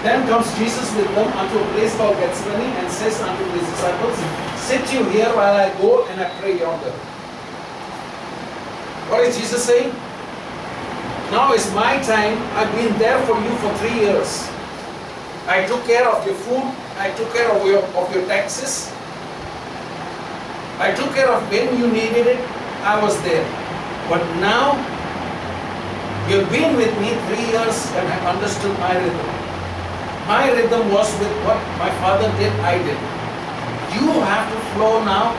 Then comes Jesus with them unto a place called Gethsemane and says unto his disciples, sit you here while I go and I pray yonder. What is Jesus saying? Now is my time. I've been there for you for 3 years. I took care of your food. I took care of your taxes. I took care of when you needed it. I was there. But now, you've been with me 3 years and have understood my rhythm. My rhythm was with what my father did, I did. You have to flow now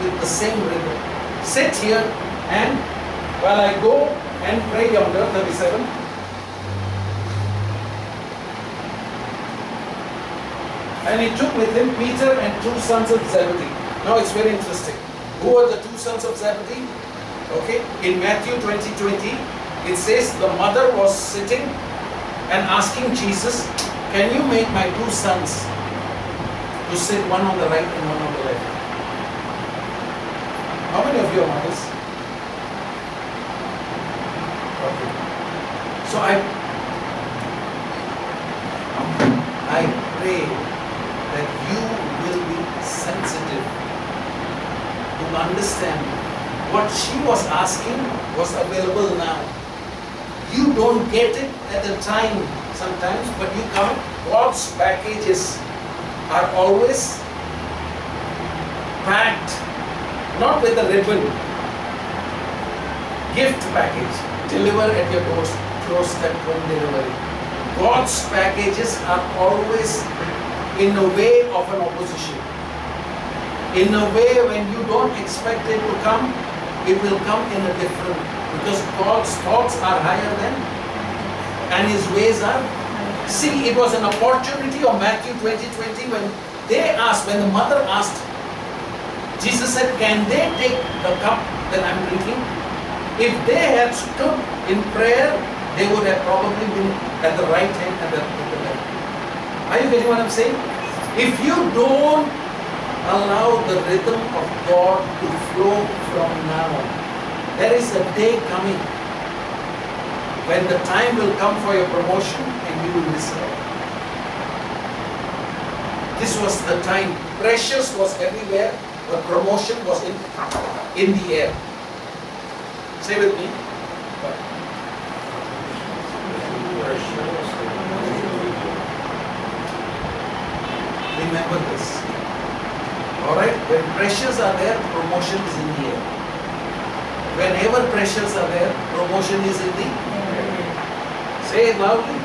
with the same rhythm. Sit here and while I go and pray yonder, 37. And he took with him Peter and 2 sons of Zebedee. Now it's very interesting. Who are the 2 sons of Zebedee? Okay, in Matthew 20:20, it says the mother was sitting and asking Jesus, can you make my 2 sons to sit one on the right and one on the left? How many of you are mothers? Okay. So I pray that you will be sensitive to understand what she was asking was available now. You don't get it at the time sometimes, but you come. God's packages are always packed, not with a ribbon. Gift package, deliver at your doorstep home delivery. God's packages are always in a way of an opposition. In a way when you don't expect it to come, it will come in a different, because God's thoughts are higher than, and His ways are. See, it was an opportunity of Matthew 20:20 when they asked, when the mother asked, Jesus said, can they take the cup that I'm drinking? If they had stood in prayer, they would have probably been at the right hand and at the left. Are you getting what I'm saying? If you don't allow the rhythm of God to flow from now, there is a day coming when the time will come for your promotion and you will miss out. This was the time. Pressures was everywhere, but promotion was in the air. Say with me. Remember this. Alright? When pressures are there, promotion is in the air. Whenever pressures are there, promotion is in the air. Say it loudly.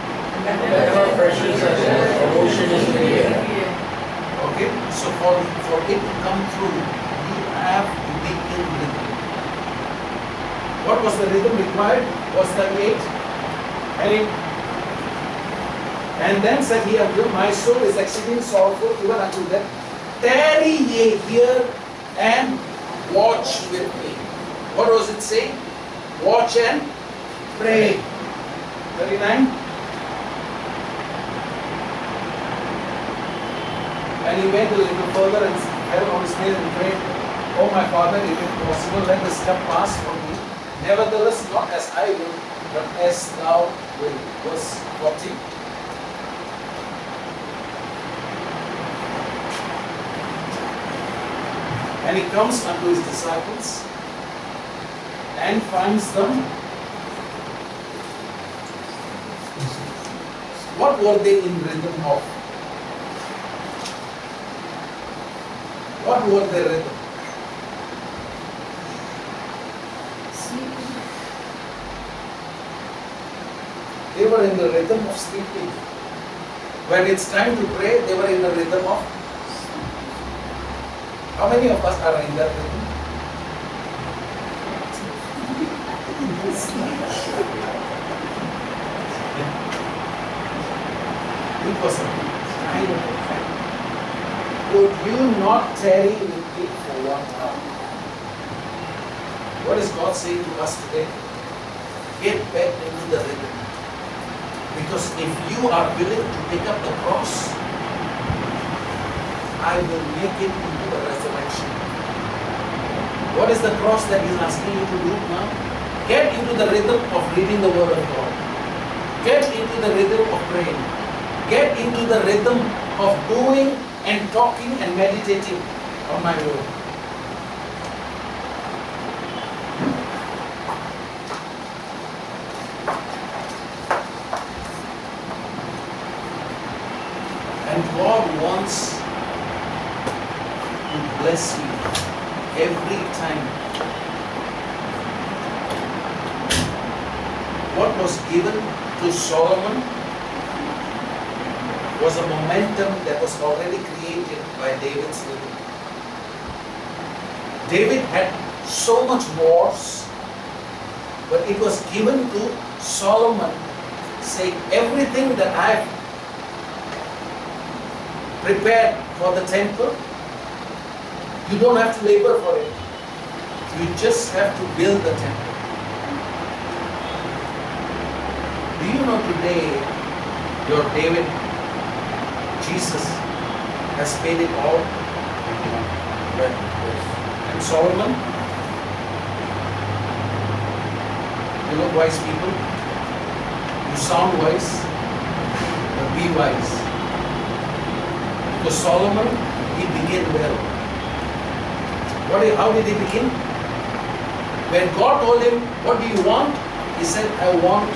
Whenever pressures are there, promotion is in the air. Okay? So for it to come through, you have to be in rhythm. What was the rhythm required? Was 38. And then said he unto him, my soul is exceeding sorrowful even unto death. Tarry ye here and Watch with me. What was it saying? Watch and pray. 39. And he went a little further and fell on his knees and prayed, "Oh my Father, if it possible, let this cup pass from me. Nevertheless, not as I will, but as thou wilt." Verse 40. And he comes unto his disciples and finds them. What were they in rhythm of? What were their rhythm? Sleeping. They were in the rhythm of sleeping. When it's time to pray, they were in the rhythm of. How many of us are in that rhythm? It was a kind of effect. Could you not tarry with me for 1 hour? What is God saying to us today? Get back into the rhythm. Because if you are willing to pick up the cross, I will make it into the resurrection. What is the cross that He is asking you to do now? Get into the rhythm of reading the Word of God. Get into the rhythm of praying. Get into the rhythm of doing and talking and meditating on my Word. And God wants to bless you every time. What was given to Solomon was a momentum that was already created by David's living. David had so much wars, but it was given to Solomon, saying, everything that I've prepared for the temple, you don't have to labor for it. You just have to build the temple. Do you know today your David, Jesus, has paid it all? And Solomon? You know, wise people, you sound wise, but be wise. Because Solomon, he began well. How did he begin? When God told him, what do you want? He said, I want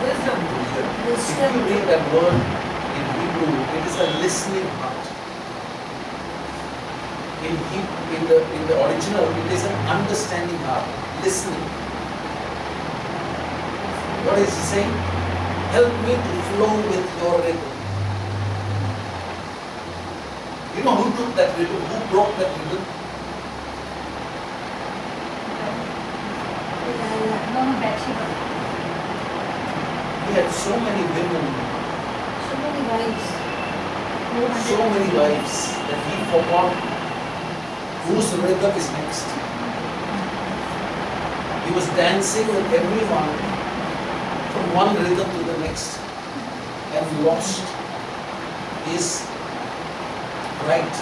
wisdom. If you read that word in Hebrew, it is a listening heart. In the original, it is an understanding heart, listening. What is he saying? Help me to flow with your rhythm. You know who took that rhythm? Who broke that rhythm? He had so many women, So many wives. so many wives that he forgot whose rhythm is next. He was dancing with everyone from one rhythm to the next and lost his right,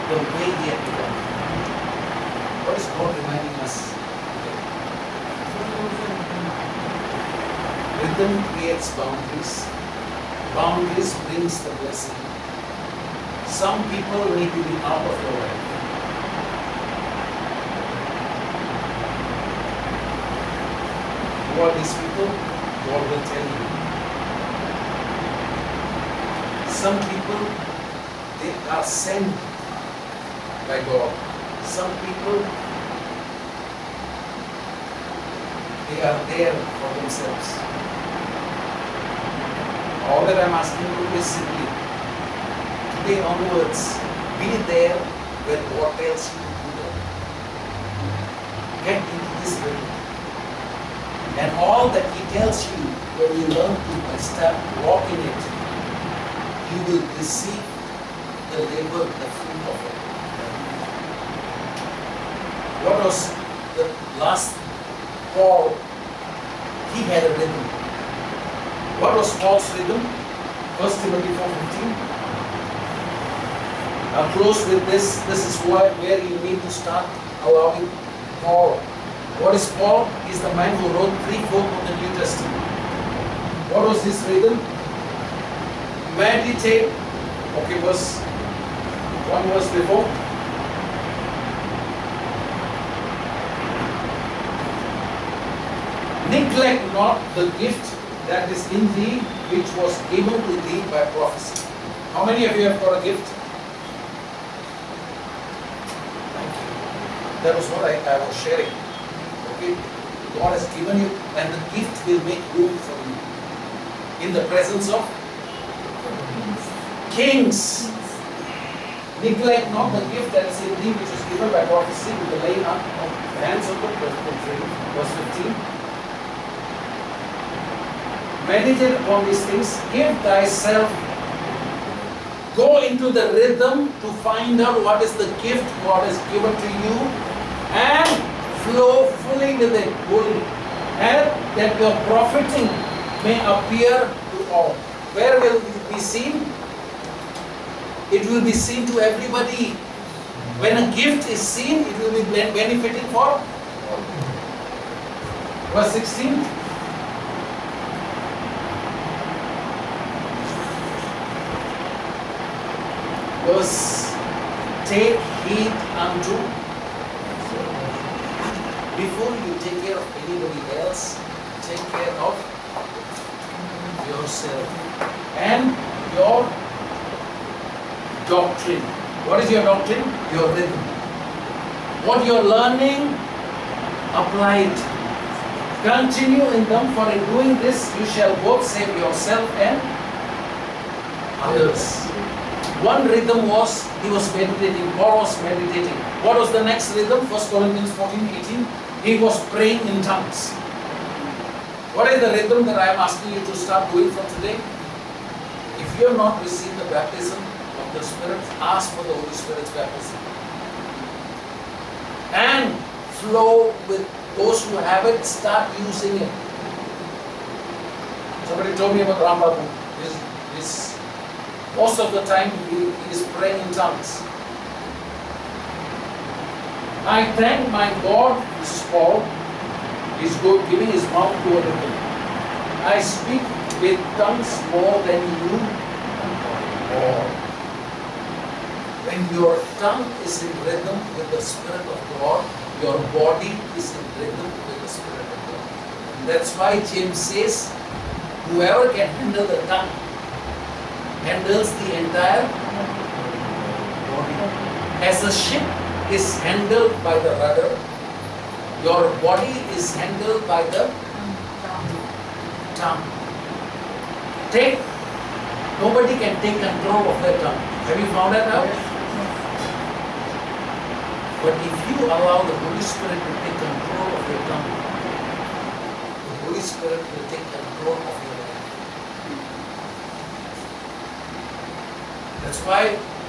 the way he had begun. What is God reminding us? Rhythm creates boundaries. Boundaries brings the blessing. Some people need to be out of your life. Who are these people? God will tell you. Some people, they are sent by God. Some people, they are there for themselves. All that I'm asking you is simply, today onwards, be there when God tells you to do that. Get into this rhythm. And all that He tells you, when you learn to start walking it, you will receive the labor, the fruit of it. What was the last Paul? He had a rhythm. What was Paul's rhythm? 1 Timothy 4:15. I'll close with this. This is where you need to start allowing Paul. What is Paul? He's the man who wrote 3/4 of the New Testament. What was his rhythm? Meditate. Okay, one verse before. Neglect not the gift that is in thee, which was given to thee by prophecy. How many of you have got a gift? Thank you. That was what I was sharing. Okay? God has given you, and the gift will make room for you. In the presence of kings. Neglect not the gift that is in thee, which was given by prophecy with the laying up of the hands of the prophet. Verse 15. Meditate upon these things. Give thyself. Go into the rhythm to find out what is the gift God has given to you and flow fully with it. And that your profiting may appear to all. Where will it be seen? It will be seen to everybody. When a gift is seen, it will be benefiting for. Verse 16. Verse, take heed unto. Before you take care of anybody else, take care of yourself and your doctrine. What is your doctrine? Your rhythm. What you are learning, apply it. Continue in them, for in doing this you shall both save yourself and others. One rhythm was, he was meditating, Paul was meditating. What was the next rhythm? 1 Corinthians 14:18. He was praying in tongues. What is the rhythm that I am asking you to start doing from today? If you have not received the baptism of the Spirit, ask for the Holy Spirit's baptism. And flow with those who have it, start using it. Somebody told me about Rambabu. Most of the time he is praying in tongues. I thank my God, this is Paul, he's giving his mouth to a rhythm. I speak with tongues more than you all. When your tongue is in rhythm with the Spirit of God, your body is in rhythm with the Spirit of God. And that's why James says, whoever can handle the tongue handles the entire body. As a ship is handled by the rudder, your body is handled by the tongue. Nobody can take control of their tongue. Have you found that out? But if you allow the Holy Spirit to take control of your tongue, the Holy Spirit will take control of your life. That's why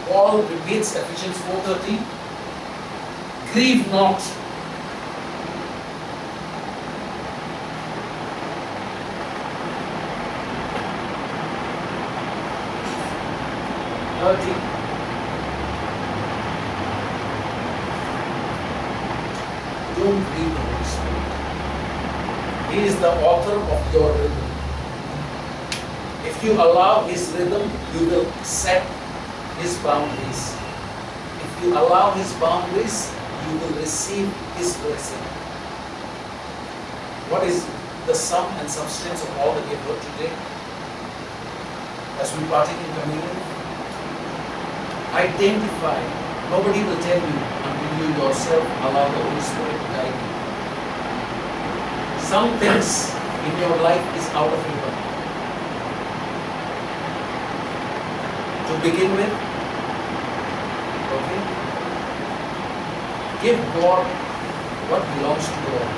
Paul repeats Ephesians 4:13. Grieve not. Don't grieve the Holy Spirit. He is the author of your rhythm. If you allow his rhythm, you will set his boundaries. If you allow his boundaries, you will receive his blessing. What is the sum and substance of all that we have heard today? As we partake in communion, identify. Nobody will tell you until you yourself allow the Holy Spirit to guide you. Some things in your life is out of your control. To begin with, okay, give God what belongs to God.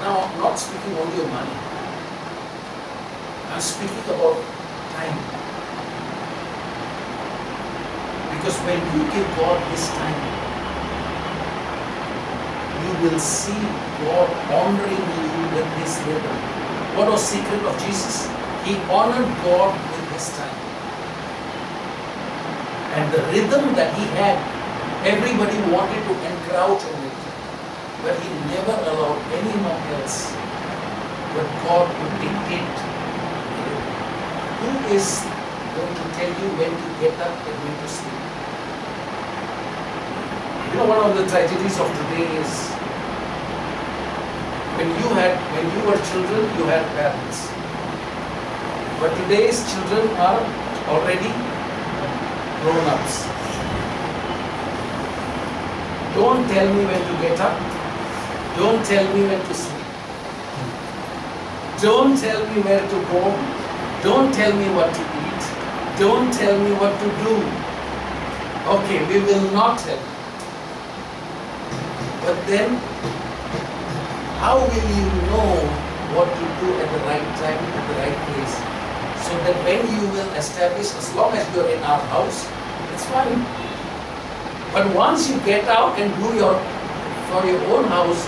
Now, I'm not speaking only of money. I'm speaking about time. Because when you give God His time, you will see God honoring you with His rhythm. What was the secret of Jesus? He honored God with His time. And the rhythm that He had, everybody wanted to encroach on it. But He never allowed anyone else. But God would dictate. Who is going to tell you when to get up and when to sleep? You know, one of the tragedies of today is when you were children, you had parents. But today's children are already grown-ups. Don't tell me when to get up. Don't tell me when to sleep. Don't tell me where to go. Don't tell me what to eat. Don't tell me what to do. Okay, we will not tell you. But then, how will you know what to do at the right time, at the right place? So that when you will establish, as long as you're in our house, it's fine. But once you get out and do for your own house,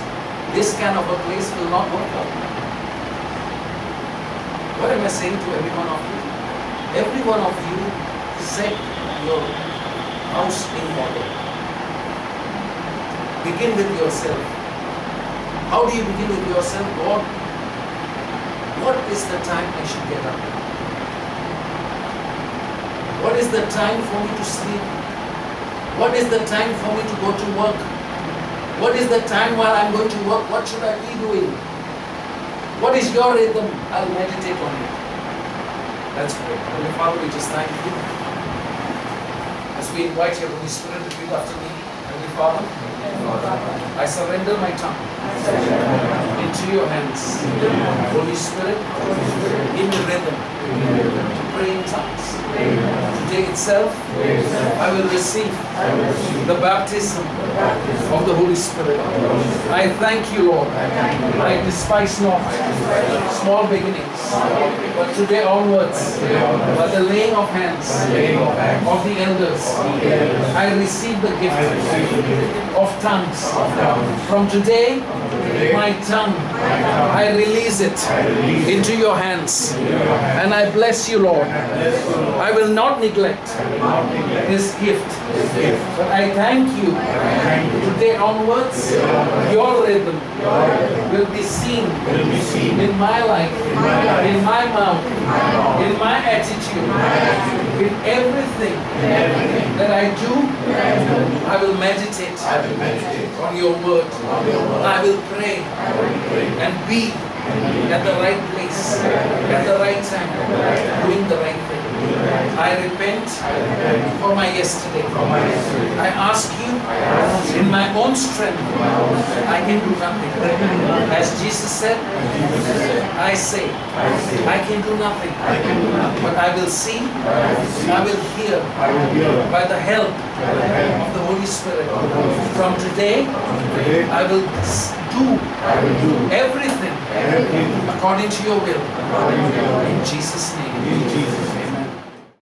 this kind of a place will not work out. What am I saying to every one of you? Every one of you set your house in order. Begin with yourself. How do you begin with yourself? God, what is the time I should get up? What is the time for me to sleep? What is the time for me to go to work? What is the time while I'm going to work? What should I be doing? What is your rhythm? I'll meditate on it. Let's pray. Heavenly Father, we just thank you. As we invite your Holy Spirit to repeat after me. Heavenly Father, I surrender my tongue into your hands. Holy Spirit, in the rhythm to pray in tongues. Today itself, I will receive the baptism of the Holy Spirit. I thank you, Lord. I despise not small beginnings, but today onwards, by the laying of hands of the elders, I receive the gift of tongues. From today, my tongue, I release it into your hands. And I bless you, Lord. I will not neglect this gift. But I thank you. Today onwards, your rhythm will be seen in my life, in my mouth, in my attitude, in everything that I do. I will meditate on your word. I will pray and be at the right place, at the right time, doing the right thing. I repent for my yesterday. I ask you, in my own strength, I can do nothing. As Jesus said, I say, I can do nothing. But I will see, I will hear, by the help of the Holy Spirit. From today, I will do everything according to your will. In Jesus' name.